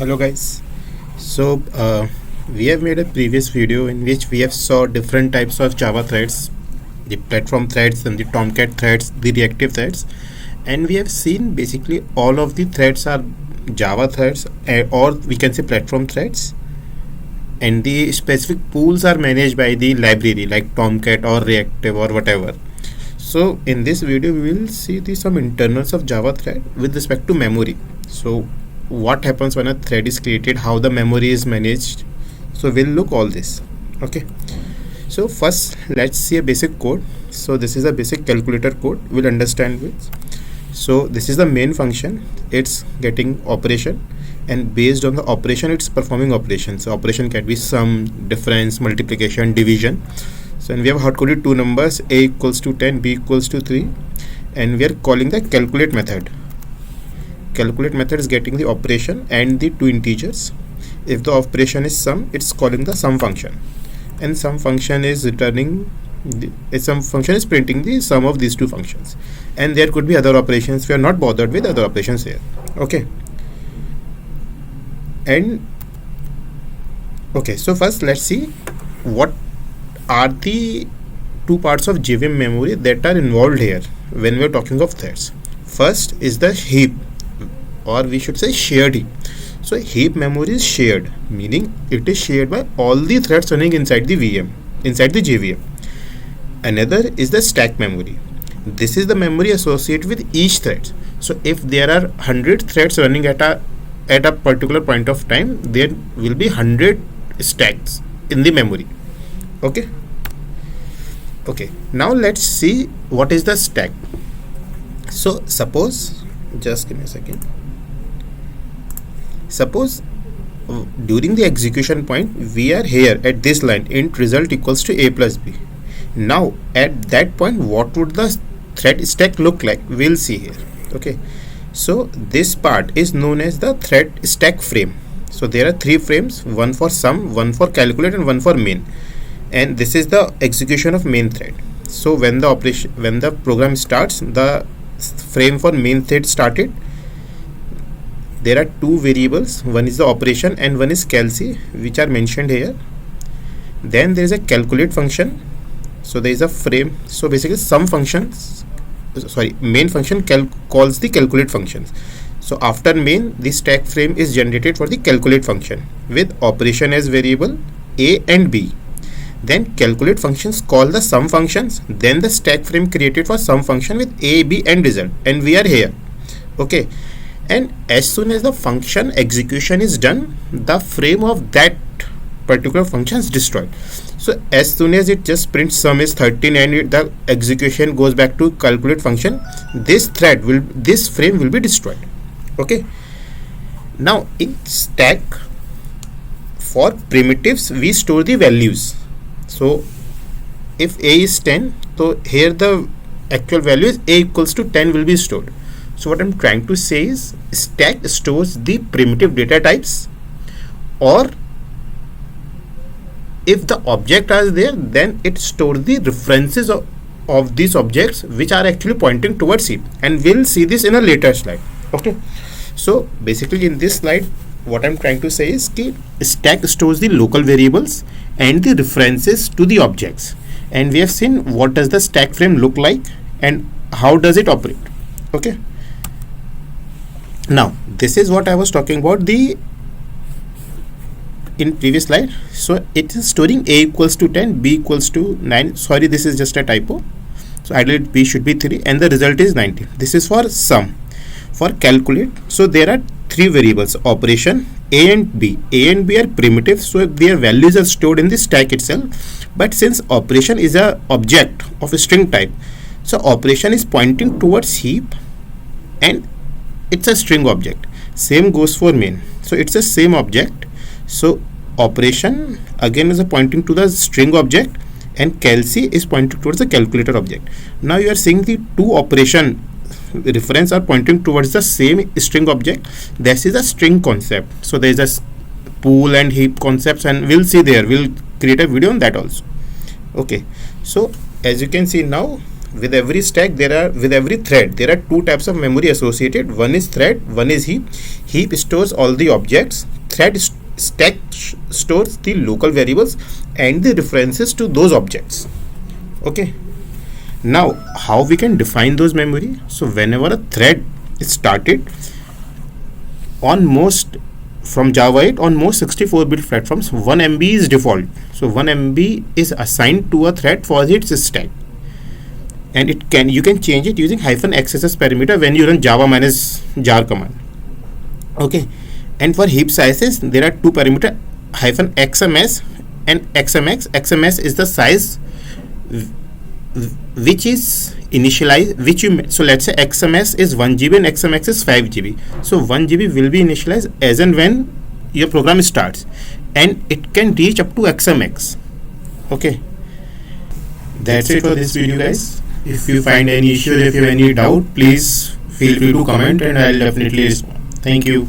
Hello guys. We have made a previous video in which we have saw different types of Java threads, the platform threads and the Tomcat threads, the reactive threads, and we have seen basically all of the threads are Java threads, or we can say platform threads, and the specific pools are managed by the library like Tomcat or Reactive or whatever. So in this video we will see some internals of Java thread with respect to memory. So what happens when a thread is created, how the memory is managed. So we'll look all this. Okay, so first let's see a basic code. So this is a basic calculator code we'll understand with. So this is the main function, it's getting operation, and based on the operation it's performing operations. So operation can be sum, difference, multiplication, division. So and we have hard coded two numbers, a equals to 10, b equals to 3, and we are calling the calculate method. Calculate method is getting the operation and the two integers. If the operation is sum, it's calling the sum function, and sum function is returning sum function is printing the sum of these two functions. And there could be other operations, we are not bothered with other operations here. Okay, so first let's see what are the two parts of JVM memory that are involved here when we are talking of threads. First is the heap, or we should say shared heap. So heap memory is shared, meaning it is shared by all the threads running inside the VM, inside the JVM. Another is the stack memory. This is the memory associated with each thread. So if there are 100 threads running at a particular point of time, there will be 100 stacks in the memory. Okay, now let's see what is the stack. So suppose, just give me a second. Suppose during the execution point we are here at this line, int result equals to a plus b. Now at that point what would the thread stack look like? We'll see here. Okay, so this part is known as the thread stack frame. So there are three frames, one for sum, one for calculate, and one for main, and this is the execution of main thread. So when the program starts, the frame for main thread started. There are two variables, one is the operation and one is calc, which are mentioned here. Then there is a calculate function. So there is a frame. So basically main function calls the calculate functions. So after main, the stack frame is generated for the calculate function with operation as variable a and b. Then calculate functions call the sum functions. Then the stack frame created for sum function with a, b and result, and we are here. Okay, and as soon as the function execution is done, the frame of that particular function is destroyed. So as soon as it just prints sum is 13 and the execution goes back to calculate function, this frame will be destroyed. Okay, now in stack, for primitives we store the values. So if a is 10, so here the actual value is a equals to 10 will be stored. So what I'm trying to say is stack stores the primitive data types, or if the object are there, then it stores the references of these objects which are actually pointing towards it, and we'll see this in a later slide. Okay, so basically in this slide what I'm trying to say is that stack stores the local variables and the references to the objects, and we have seen what does the stack frame look like and how does it operate. Okay, now this is what I was talking about in previous slide. So it is storing a equals to 10, b equals to 9. Sorry, this is just a typo. So ideally b should be 3 and the result is 19. This is for sum. For calculate, so there are three variables, operation, a and b. A and b are primitives, so their values are stored in the stack itself. But since operation is a object of a string type, so operation is pointing towards heap and it's a string object. Same goes for main, so it's the same object. So operation again is pointing to the string object, and calc is pointing towards the calculator object. Now you are seeing the two operation reference are pointing towards the same string object. This is a string concept. So there is a pool and heap concepts, and we'll see there. We'll create a video on that also. Okay, so as you can see now, with every stack with every thread there are two types of memory associated. One is thread, one is heap. Heap stores all the objects. Stack stores the local variables and the references to those objects. Okay, now how we can define those memory? So whenever a thread is started on most from Java 8 on most 64-bit platforms, 1 MB is default. So 1 MB is assigned to a thread for its stack, and you can change it using -xss parameter when you run java -jar command. Okay, and for heap sizes there are two parameter, -xms and xmx. Xms is the size which is initialized, so let's say xms is 1 GB and xmx is 5 GB. So 1 GB will be initialized as and when your program starts, and it can reach up to xmx. Okay, that's it for this video, guys. If you find any issue, if you have any doubt, please feel free to comment and I'll definitely respond. Thank you.